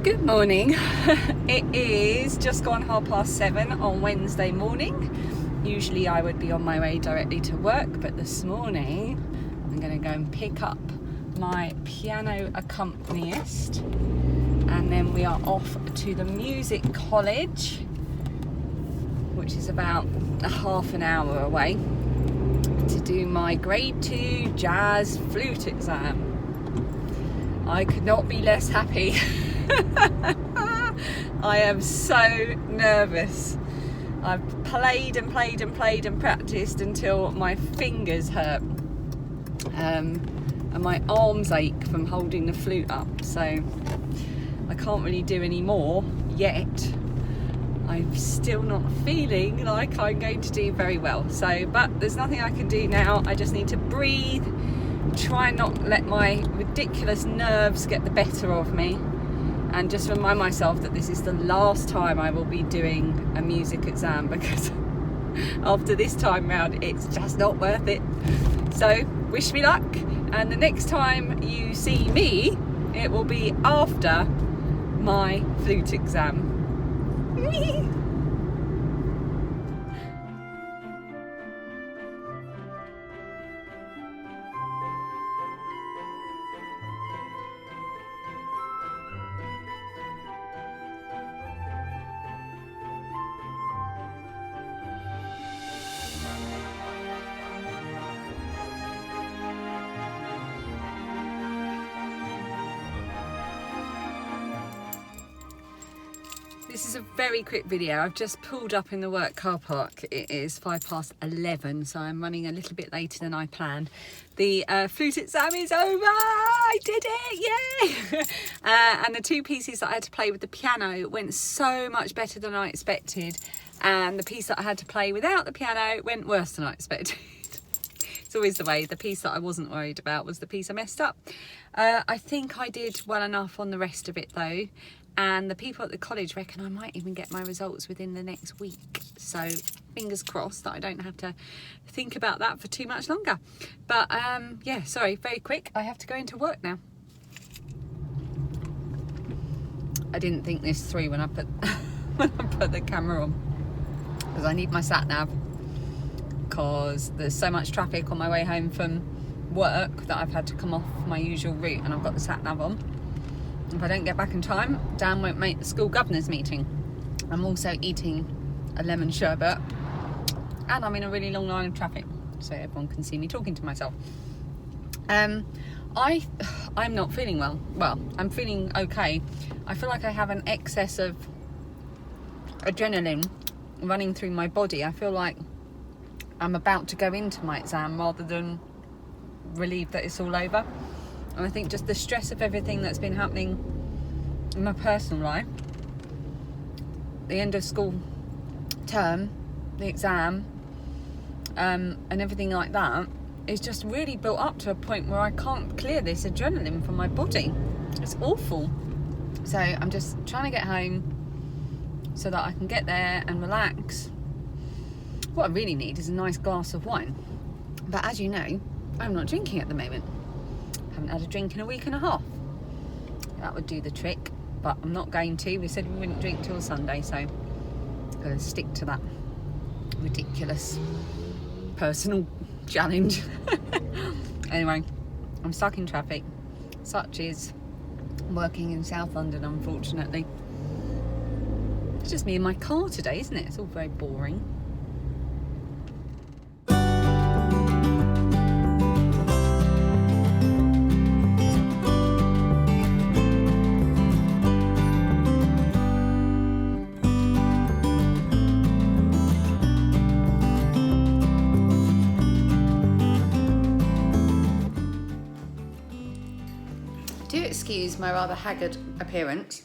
Good morning. It is just gone 7:30 on Wednesday morning. Usually I would be on my way directly to work, but this morning I'm going to go and pick up my piano accompanist, and then we are off to the music college, which is about a half an hour away, to do my grade 2 jazz flute exam. I could not be less happy. I am so nervous. I've played and practiced until my fingers hurt, and my arms ache from holding the flute up, so I can't really do any more yet. I'm still not feeling like I'm going to do very well, but there's nothing I can do now. I just need to breathe, try not let my ridiculous nerves get the better of me, and just remind myself that this is the last time I will be doing a music exam, because after this time round it's just not worth it. So wish me luck, and the next time you see me it will be after my flute exam. This is a very quick video. I've just pulled up in the work car park. It is 11:05, so I'm running a little bit later than I planned. The flute exam is over. I did it, yay! And the two pieces that I had to play with the piano went so much better than I expected, and the piece that I had to play without the piano went worse than I expected. It's always the way. The piece that I wasn't worried about was the piece I messed up. I think I did well enough on the rest of it though, and the people at the college reckon I might even get my results within the next week. So fingers crossed that I don't have to think about that for too much longer. But yeah, sorry, very quick. I have to go into work now. I didn't think this through when I put the camera on, because I need my sat nav, because there's so much traffic on my way home from work that I've had to come off my usual route, and I've got the sat nav on. If I don't get back in time, Dan won't make the school governors meeting. I'm also eating a lemon sherbet, and I'm in a really long line of traffic, so everyone can see me talking to myself. I'm not feeling well. Well, I'm feeling okay. I feel like I have an excess of adrenaline running through my body. I feel like I'm about to go into my exam rather than relieved that it's all over. And I think just the stress of everything that's been happening in my personal life, the end of school term, the exam, and everything like that, is just really built up to a point where I can't clear this adrenaline from my body. It's awful. So I'm just trying to get home so that I can get there and relax. What I really need is a nice glass of wine. But as you know, I'm not drinking at the moment. Haven't had a drink in a week and a half. That would do the trick, but I'm not going to. We said we wouldn't drink till Sunday, so I'm going to stick to that ridiculous personal challenge. Anyway, I'm stuck in traffic. Such is working in South London, unfortunately. It's just me in my car today, isn't it? It's all very boring. Do excuse my rather haggard appearance,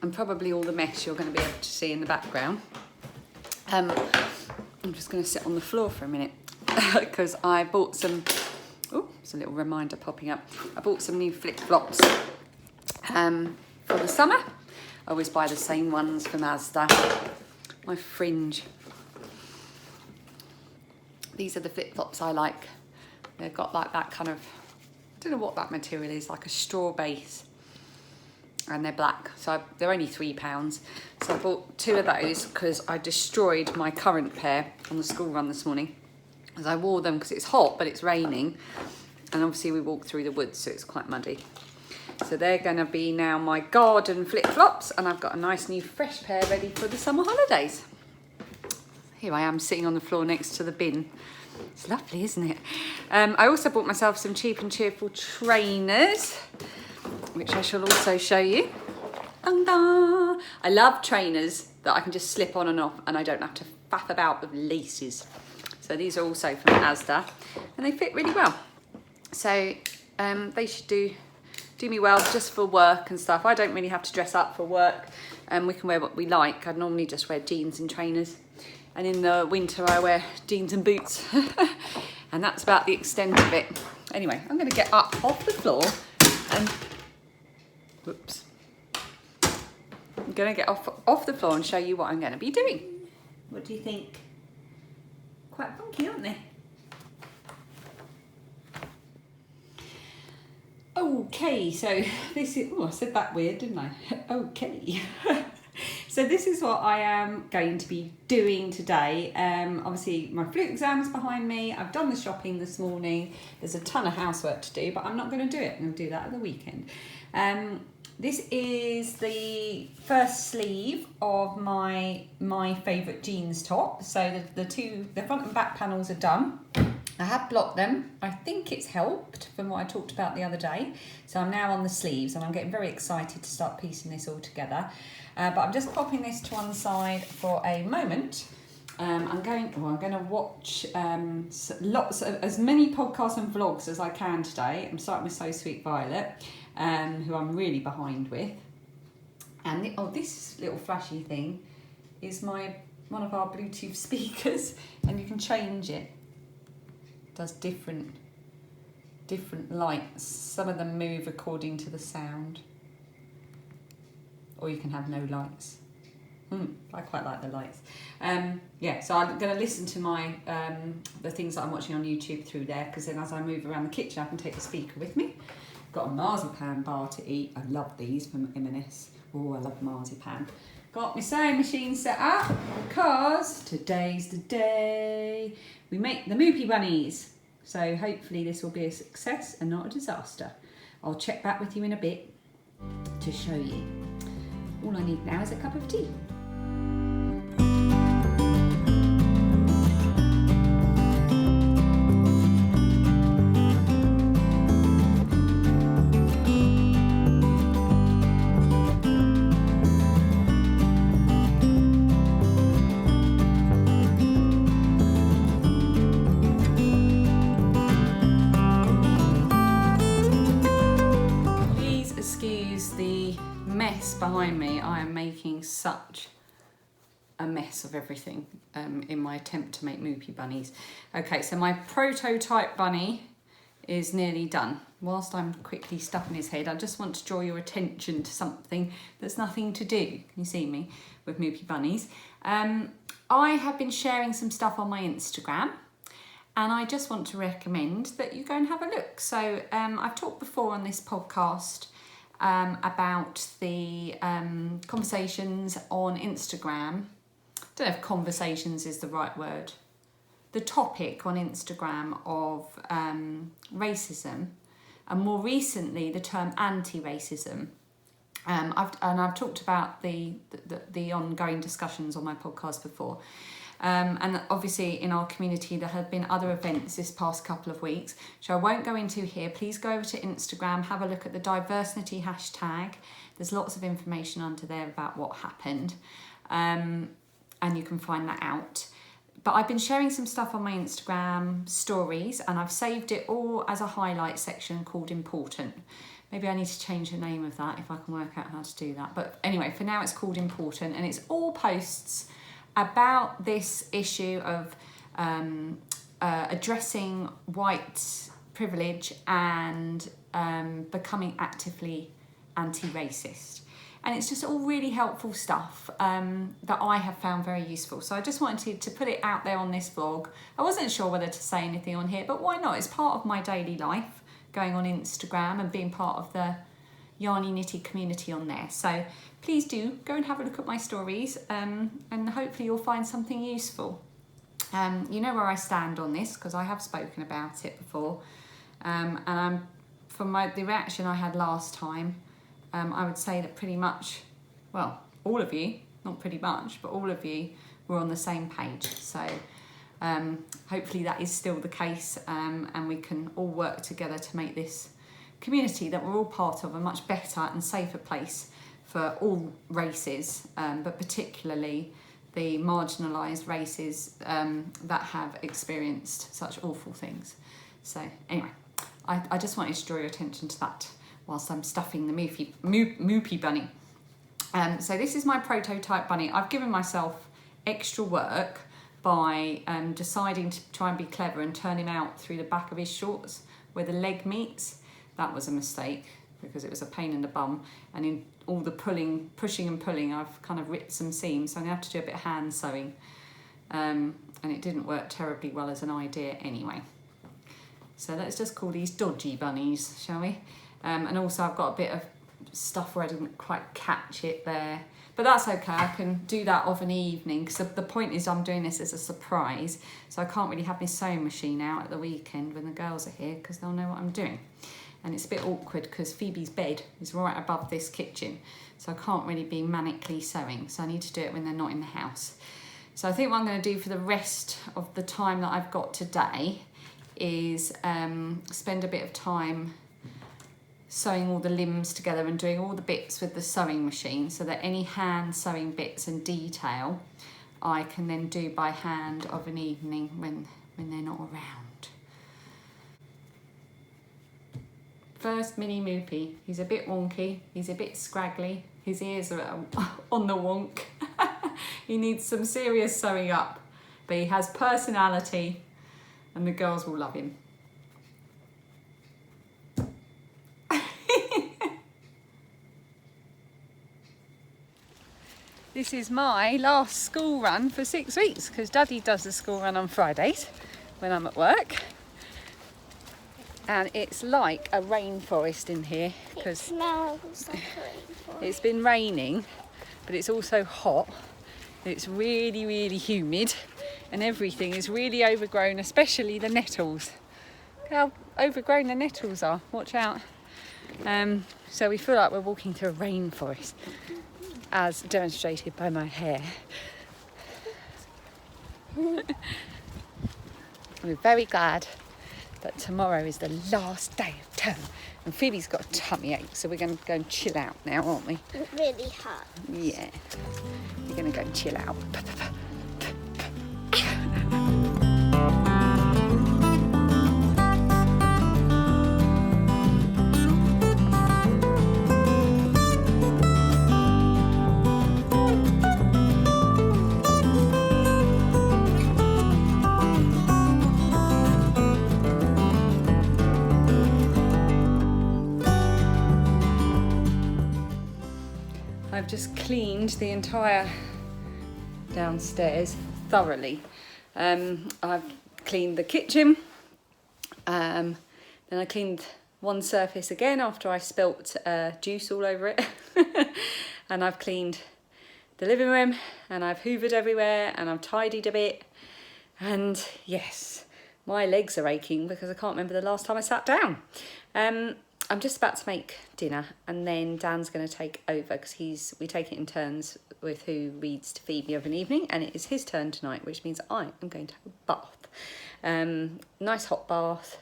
and probably all the mess you're going to be able to see in the background. I'm just going to sit on the floor for a minute because I bought some, oh, it's a little reminder popping up. I bought some new flip-flops for the summer. I always buy the same ones from Asda. My fringe. These are the flip-flops I like. They've got like that kind of, I don't know what that material is, like a straw base. and they're black, so they're only £3. So I bought 2 of those because I destroyed my current pair on the school run this morning, as I wore them because it's hot but it's raining, and obviously we walked through the woods, so it's quite muddy. So they're going to be now my garden flip-flops, and I've got a nice new fresh pair ready for the summer holidays. Here I am sitting on the floor next to the bin. It's lovely, isn't it? I also bought myself some Cheap and Cheerful trainers, which I shall also show you. I love trainers that I can just slip on and off, and I don't have to faff about with laces. So these are also from Asda, and they fit really well. So they should do me well just for work and stuff. I don't really have to dress up for work, and we can wear what we like. I normally just wear jeans and trainers, and in the winter I wear jeans and boots. And that's about the extent of it. Anyway, I'm going to get up off the floor and whoops. I'm going to get off the floor and show you what I'm going to be doing. What do you think? Quite funky, aren't they? Okay, so this is, oh, I said that weird, didn't I? Okay. So this is what I am going to be doing today. Obviously my flute exam is behind me. I've done the shopping this morning. There's a ton of housework to do, but I'm not going to do it. I'm going to do that at the weekend. This is the first sleeve of my favourite jeans top. So the front and back panels are done. I have blocked them. I think it's helped from what I talked about the other day. So I'm now on the sleeves, and I'm getting very excited to start piecing this all together. But I'm just popping this to one side for a moment. I'm going to watch as many podcasts and vlogs as I can today. I'm starting with So Sweet Violet, who I'm really behind with. And this little flashy thing is one of our Bluetooth speakers, and you can change it. Does different lights. Some of them move according to the sound, or you can have no lights. I quite like the lights. Yeah, so I'm going to listen to my the things that I'm watching on YouTube through there, because then as I move around the kitchen I can take the speaker with me. Got a marzipan bar to eat. I love these from M&S. Oh, I love marzipan. Got my sewing machine set up because today's the day we make the Moopy bunnies. So hopefully this will be a success and not a disaster. I'll check back with you in a bit to show you. All I need now is a cup of tea. Behind me, I am making such a mess of everything in my attempt to make Moopy bunnies. Okay, so my prototype bunny is nearly done. Whilst I'm quickly stuffing his head, I just want to draw your attention to something that's nothing to do, can you see me, with Moopy bunnies. I have been sharing some stuff on my Instagram, and I just want to recommend that you go and have a look. So I've talked before on this podcast about the conversations on Instagram. I don't know if conversations is the right word. The topic on Instagram of racism, and more recently the term anti-racism. I've talked about the ongoing discussions on my podcast before. And obviously in our community there have been other events this past couple of weeks, which I won't go into here. Please go over to Instagram, have a look at the diversity hashtag. There's lots of information under there about what happened, and you can find that out. But I've been sharing some stuff on my Instagram stories, and I've saved it all as a highlight section called Important. Maybe I need to change the name of that if I can work out how to do that. But anyway, for now it's called Important, and it's all posts about this issue of addressing white privilege and becoming actively anti-racist. And it's just all really helpful stuff that I have found very useful. So I just wanted to put it out there on this vlog. I wasn't sure whether to say anything on here, but why not? It's part of my daily life, going on Instagram and being part of the yarny knitted community on there. So please do go and have a look at my stories, and hopefully you'll find something useful. You know where I stand on this because I have spoken about it before, and from the reaction I had last time, I would say that pretty much, well, all of you, not pretty much, but all of you were on the same page. So hopefully that is still the case, and we can all work together to make this community that we're all part of a much better and safer place for all races, but particularly the marginalised races that have experienced such awful things. So anyway, I just wanted to draw your attention to that whilst I'm stuffing the Moopy bunny. So this is my prototype bunny. I've given myself extra work by deciding to try and be clever and turn him out through the back of his shorts where the leg meets. That was a mistake because it was a pain in the bum, and in all the pushing and pulling, I've kind of ripped some seams, so I'm gonna have to do a bit of hand sewing, and it didn't work terribly well as an idea anyway. So let's just call these dodgy bunnies, shall we? And also I've got a bit of stuff where I didn't quite catch it there, but that's okay. I can do that of an evening because the point is I'm doing this as a surprise, so I can't really have my sewing machine out at the weekend when the girls are here because they'll know what I'm doing. And it's a bit awkward because Phoebe's bed is right above this kitchen, so I can't really be manically sewing, so I need to do it when they're not in the house. So I think what I'm going to do for the rest of the time that I've got today is spend a bit of time sewing all the limbs together and doing all the bits with the sewing machine, so that any hand sewing bits and detail I can then do by hand of an evening when they're not around. First mini Moopy. He's a bit wonky, he's a bit scraggly, his ears are on the wonk. He needs some serious sewing up, but he has personality and the girls will love him. This is my last school run for 6 weeks because Daddy does the school run on Fridays when I'm at work. And it's like a rainforest in here because it smells like a rainforest. It's been raining, but it's also hot. It's really, really humid, and everything is really overgrown, especially the nettles. Look how overgrown the nettles are. Watch out. So we feel like we're walking through a rainforest, as demonstrated by my hair. We're very glad that tomorrow is the last day of term, and Phoebe's got a tummy ache, so we're going to go and chill out now, aren't we? It's really hot. Yeah, we're going to go and chill out. I've just cleaned the entire downstairs thoroughly. I've cleaned the kitchen, then I cleaned one surface again after I spilt juice all over it, and I've cleaned the living room, and I've hoovered everywhere, and I've tidied a bit, and yes, my legs are aching because I can't remember the last time I sat down. I'm just about to make dinner, and then Dan's going to take over because we take it in turns with who reads to Phoebe of an evening, and it is his turn tonight, which means I am going to have a bath. Nice hot bath,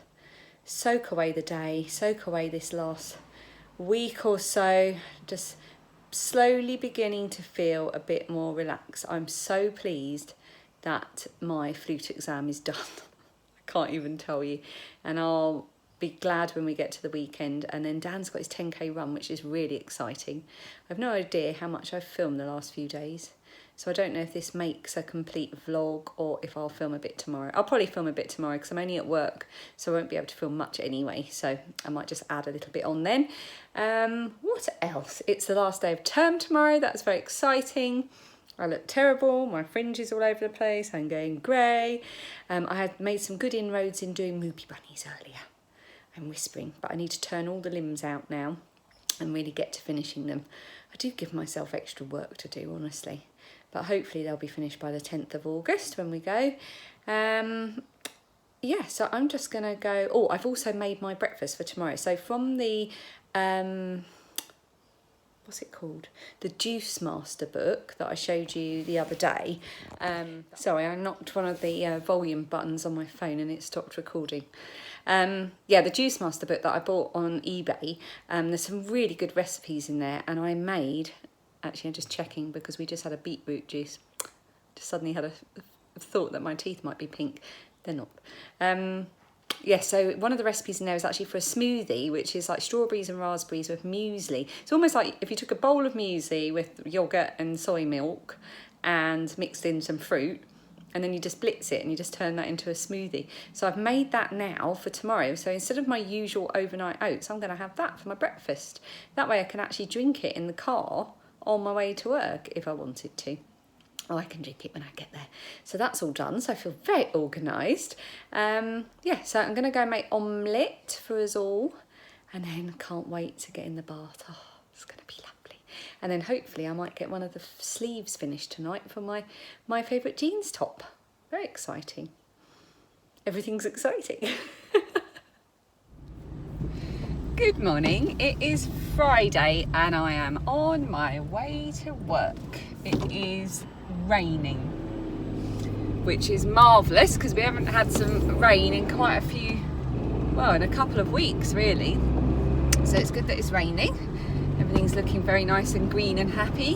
soak away the day, soak away this last week or so, just slowly beginning to feel a bit more relaxed. I'm so pleased that my flute exam is done. I can't even tell you, and I'll be glad when we get to the weekend. And then Dan's got his 10k run, which is really exciting. I've no idea how much I've filmed the last few days, so I don't know if this makes a complete vlog or if I'll film a bit tomorrow. I'll probably film a bit tomorrow because I'm only at work, so I won't be able to film much anyway, so I might just add a little bit on then. What else? It's the last day of term tomorrow. That's very exciting. I look terrible, my fringe is all over the place, I'm going grey. I had made some good inroads in doing Moopy bunnies earlier. I'm whispering, but I need to turn all the limbs out now. and really get to finishing them. I do give myself extra work to do, honestly, but hopefully they'll be finished by the 10th of August when we go. Yeah, so I'm just gonna go. Oh, I've also made my breakfast for tomorrow. So from the what's it called? The Juice Master book that I showed you the other day. Sorry, I knocked one of the volume buttons on my phone and it stopped recording. Yeah, the Juice Master book that I bought on eBay. There's some really good recipes in there, and I made, actually I'm just checking because we just had a beetroot juice. Just suddenly had a thought that my teeth might be pink. They're not. Yeah, so one of the recipes in there is actually for a smoothie, which is like strawberries and raspberries with muesli. It's almost like if you took a bowl of muesli with yogurt and soy milk and mixed in some fruit, and then you just blitz it and you just turn that into a smoothie. So I've made that now for tomorrow. So instead of my usual overnight oats, I'm going to have that for my breakfast. That way I can actually drink it in the car on my way to work if I wanted to. Oh, I can drink it when I get there. So that's all done. So I feel very organised. Yeah, so I'm going to go make omelette for us all. And then can't wait to get in the bath. Oh, it's going to be lovely. And then hopefully I might get one of the sleeves finished tonight for my favourite jeans top. Very exciting. Everything's exciting. Good morning. It is Friday and I am on my way to work. It is raining, which is marvellous because we haven't had some rain in quite a few, well, in a couple of weeks really. So it's good that it's raining. Everything's looking very nice and green and happy.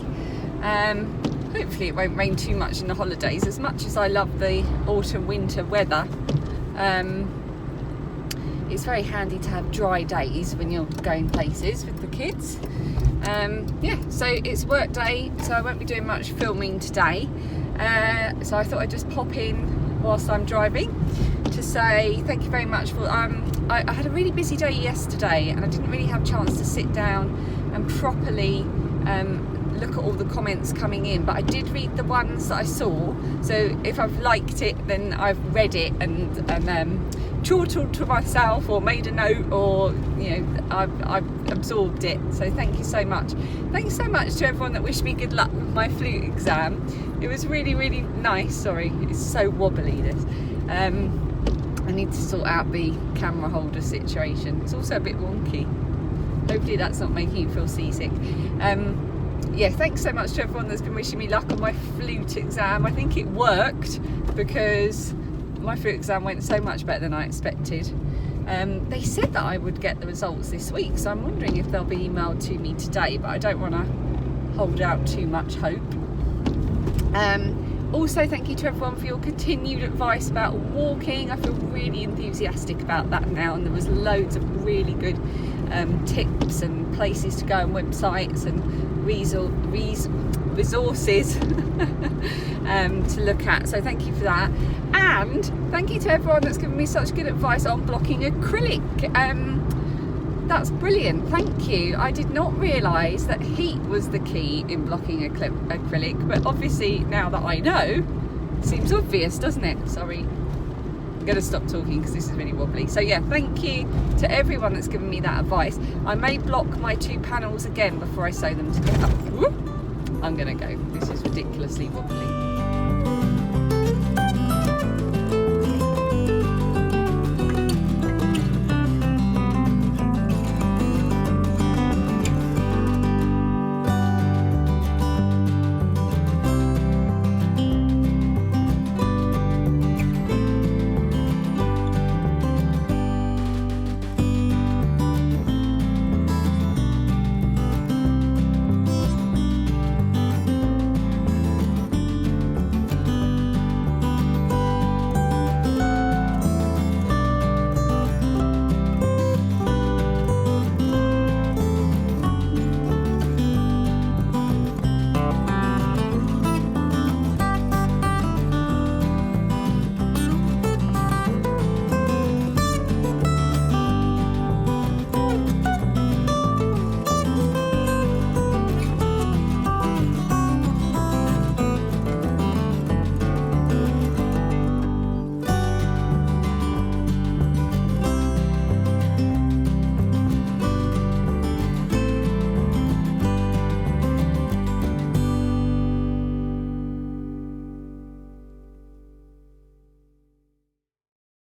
Hopefully it won't rain too much in the holidays. As much as I love the autumn winter weather, it's very handy to have dry days when you're going places with the kids. Yeah, so it's work day, so I won't be doing much filming today. So I thought I'd just pop in whilst I'm driving to say thank you very much for, I had a really busy day yesterday and I didn't really have a chance to sit down and properly look at all the comments coming in, but I did read the ones that I saw. So if I've liked it, then I've read it and chortled to myself or made a note, or I've absorbed it. So thank you so much. Thank you so much to everyone that wished me good luck with my flute exam. It was really, really nice. Sorry, it's so wobbly this. I need to sort out the camera holder situation. It's also a bit wonky. Hopefully that's not making you feel seasick. Yeah, thanks so much to everyone that's been wishing me luck on my flute exam. I think it worked because my flute exam went so much better than I expected. They said that I would get the results this week, so I'm wondering if they'll be emailed to me today, but I don't want to hold out too much hope. Also, thank you to everyone for your continued advice about walking. I feel really enthusiastic about that now, and there was loads of really good tips and places to go and websites and resources to look at, so thank you for that. And thank you to everyone that's given me such good advice on blocking acrylic. That's brilliant, thank you. I did not realise that heat was the key in blocking acrylic, but obviously now that I know, it seems obvious, doesn't it? Sorry, I'm going to stop talking because this is really wobbly. So yeah, thank you to everyone that's given me that advice. I may block my 2 panels again before I sew them together. Whoop. I'm going to go. This is ridiculously wobbly.